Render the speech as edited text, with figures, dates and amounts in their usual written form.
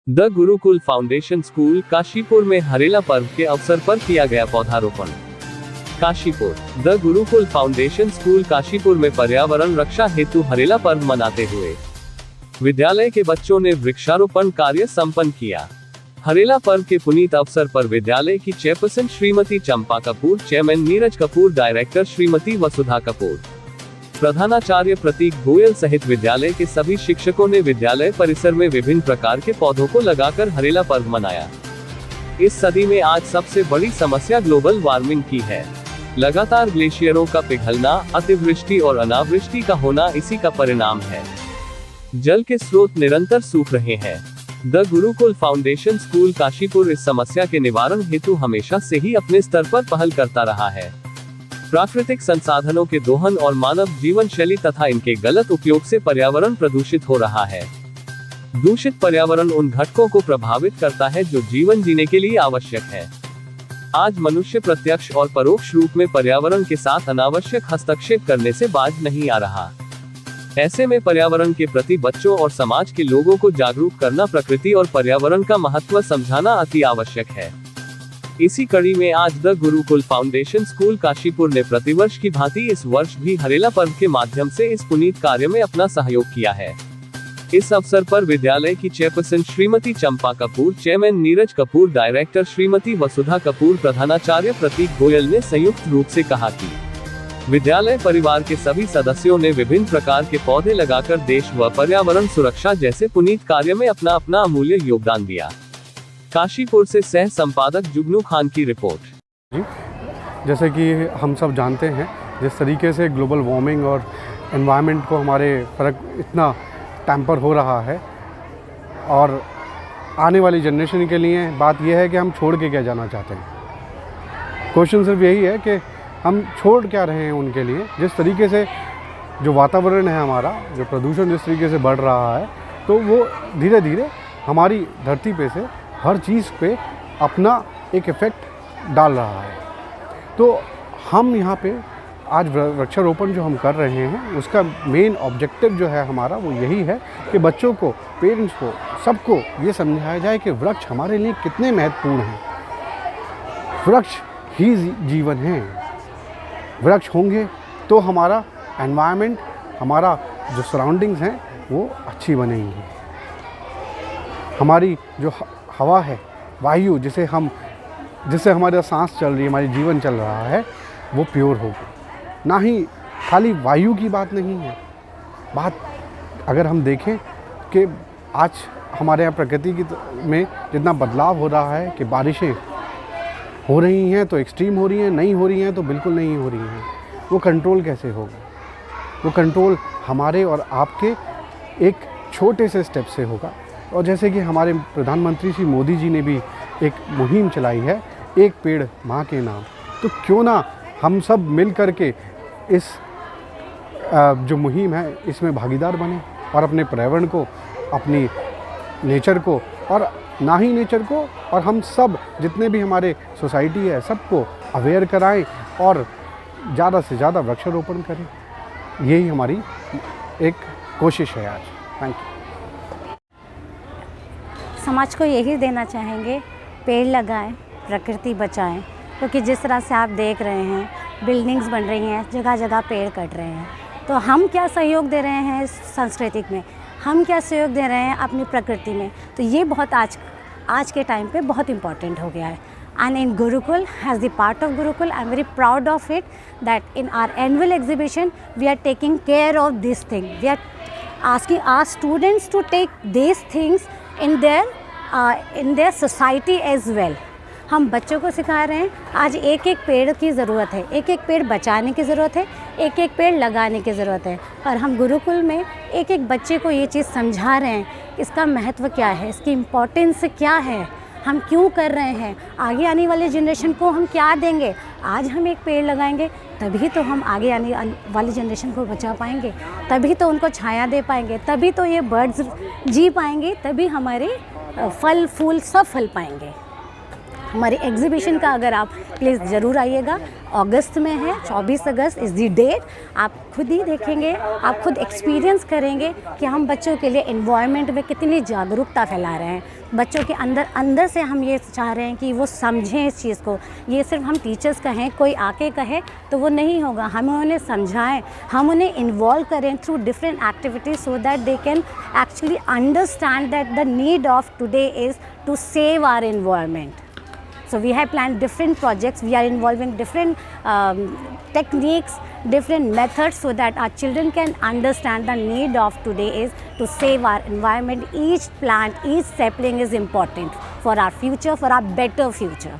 The Gurukul foundation school Kashipur में हरेला पर्व के अवसर पर किया गया पौधारोपण। Kashipur the Gurukul foundation school Kashipur में पर्यावरण रक्षा हेतु हरेला पर्व मनाते हुए विद्यालय के बच्चों ने वृक्षारोपण कार्य संपन्न किया। हरेला पर्व के पुनीत अवसर पर विद्यालय की चेयरपर्सन श्रीमती चंपा कपूर, चेयरमैन नीरज कपूर, डायरेक्टर श्रीमती वसुधा कपूर, प्रधानाचार्य प्रतीक गोयल सहित विद्यालय के सभी शिक्षकों ने विद्यालय परिसर में विभिन्न प्रकार के पौधों को लगाकर हरेला पर्व मनाया। इस सदी में आज सबसे बड़ी समस्या ग्लोबल वार्मिंग की है। लगातार ग्लेशियरों का पिघलना, अतिवृष्टि और अनावृष्टि का होना इसी का परिणाम है। जल के स्रोत निरंतर सूख रहे हैं। The Gurukul foundation school Kashipur इस समस्या के निवारण हेतु हमेशा से ही अपने स्तर पर पहल करता रहा है। प्राकृतिक संसाधनों के दोहन और मानव जीवन शैली तथा इनके गलत उपयोग से पर्यावरण प्रदूषित हो रहा है। दूषित पर्यावरण उन घटकों को प्रभावित करता है जो जीवन जीने के लिए आवश्यक है। आज मनुष्य प्रत्यक्ष और परोक्ष रूप में पर्यावरण के साथ अनावश्यक हस्तक्षेप करने से बाज नहीं आ रहा। ऐसे में पर्यावरण के प्रति बच्चों और समाज के लोगों को जागरूक करना, प्रकृति और पर्यावरण का महत्व समझाना अति आवश्यक है। इसी कड़ी में आज the Gurukul foundation school Kashipur ने प्रतिवर्ष की भांति इस वर्ष भी हरेला पर्व के माध्यम से इस पुनीत कार्य में अपना सहयोग किया है। इस अवसर पर विद्यालय की चेयरपर्सन श्रीमती चंपा कपूर, चेयरमैन नीरज कपूर, डायरेक्टर श्रीमती वसुधा कपूर, प्रधानाचार्य प्रतीक गोयल ने संयुक्त रूप से कहा कि विद्यालय परिवार के सभी सदस्यों ने विभिन्न प्रकार के पौधे लगाकर देश व पर्यावरण सुरक्षा जैसे पुनीत कार्य में अपना अपना अमूल्य योगदान दिया। काशीपुर से सह संपादक जुगनू खान की रिपोर्ट। जैसे कि हम सब जानते हैं, जिस तरीके से ग्लोबल वार्मिंग और एनवायरनमेंट को हमारे फर्क इतना टैम्पर हो रहा है, और आने वाली जनरेशन के लिए बात यह है कि हम छोड़ के क्या जाना चाहते हैं। क्वेश्चन सिर्फ यही है कि हम छोड़ क्या रहे हैं उनके लिए। जिस तरीके से जो वातावरण है हमारा, जो प्रदूषण जिस तरीके से बढ़ रहा है, तो वो धीरे धीरे हमारी धरती पे से हर चीज़ पे अपना एक इफ़ेक्ट डाल रहा है। तो हम यहाँ पे आज वृक्षारोपण जो हम कर रहे हैं, उसका मेन ऑब्जेक्टिव जो है हमारा वो यही है कि बच्चों को, पेरेंट्स को, सबको ये समझाया जाए कि वृक्ष हमारे लिए कितने महत्वपूर्ण हैं। वृक्ष ही जीवन है। वृक्ष होंगे तो हमारा एनवायरनमेंट, हमारा जो सराउंडिंग्स हैं वो अच्छी बनेंगी। हमारी जो हवा है, वायु जिसे हमारा सांस चल रही है, हमारी जीवन चल रहा है, वो प्योर होगी। ना ही खाली वायु की बात नहीं है, बात अगर हम देखें कि आज हमारे यहाँ प्रकृति में जितना बदलाव हो रहा है कि बारिशें हो रही हैं तो एक्सट्रीम हो रही हैं, नहीं हो रही हैं तो बिल्कुल नहीं हो रही हैं। वो कंट्रोल कैसे होगा? वो कंट्रोल हमारे और आपके एक छोटे से स्टेप से होगा। और जैसे कि हमारे प्रधानमंत्री श्री मोदी जी ने भी एक मुहिम चलाई है, एक पेड़ माँ के नाम, तो क्यों ना हम सब मिल कर के इस जो मुहिम है इसमें भागीदार बने और अपने पर्यावरण को, अपनी नेचर को, और ना ही नेचर को, और हम सब जितने भी हमारे सोसाइटी है सबको अवेयर कराएं और ज़्यादा से ज़्यादा वृक्षारोपण करें। यही हमारी एक कोशिश है आज। Thank you. समाज को यही देना चाहेंगे, पेड़ लगाएं, प्रकृति बचाएं, क्योंकि जिस तरह से आप देख रहे हैं बिल्डिंग्स बन रही हैं, जगह जगह पेड़ कट रहे हैं, तो हम क्या सहयोग दे रहे हैं इस सांस्कृतिक में, हम क्या सहयोग दे रहे हैं अपनी प्रकृति में। तो ये बहुत आज के टाइम पे बहुत इम्पॉर्टेंट हो गया है। And in Gurukul, as the part of Gurukul, I am very proud of it that in our annual exhibition we are taking care of this thing. We are asking our students to take these things in their society as well. हम बच्चों को सिखा रहे हैं आज एक एक पेड़ की ज़रूरत है, एक एक पेड़ बचाने की ज़रूरत है, एक एक पेड़ लगाने की ज़रूरत है। और हम गुरुकुल में एक एक बच्चे को ये चीज़ समझा रहे हैं, इसका महत्व क्या है, इसकी इम्पोर्टेंस क्या है, हम क्यों कर रहे हैं, आगे आने वाले जनरेशन को हम क्या देंगे। आज हम एक पेड़ लगाएंगे तभी तो हम आगे आने वाली जनरेशन को बचा पाएंगे, तभी तो उनको छाया दे पाएंगे, तभी तो ये बर्ड्स जी पाएंगे, तभी हमारे फल फूल सब फल पाएंगे। हमारी एग्जीबिशन का अगर आप प्लीज़ ज़रूर आइएगा, अगस्त में है, 24 अगस्त इज़ दी डेट। आप खुद ही देखेंगे, आप खुद एक्सपीरियंस करेंगे कि हम बच्चों के लिए एनवायरनमेंट में कितनी जागरूकता फैला रहे हैं। बच्चों के अंदर से हम ये चाह रहे हैं कि वो समझें इस चीज़ को। ये सिर्फ हम टीचर्स कहें, कोई आके कहे तो वो नहीं होगा, हम उन्हें समझाएं, हम उन्हें इन्वॉल्व करें through different activities so that they can actually understand that the need of today is to save our environment. So we have planned different projects. We are involving different techniques, different methods so that our children can understand the need of today is to save our environment. Each plant, each sapling is important for our future, for our better future.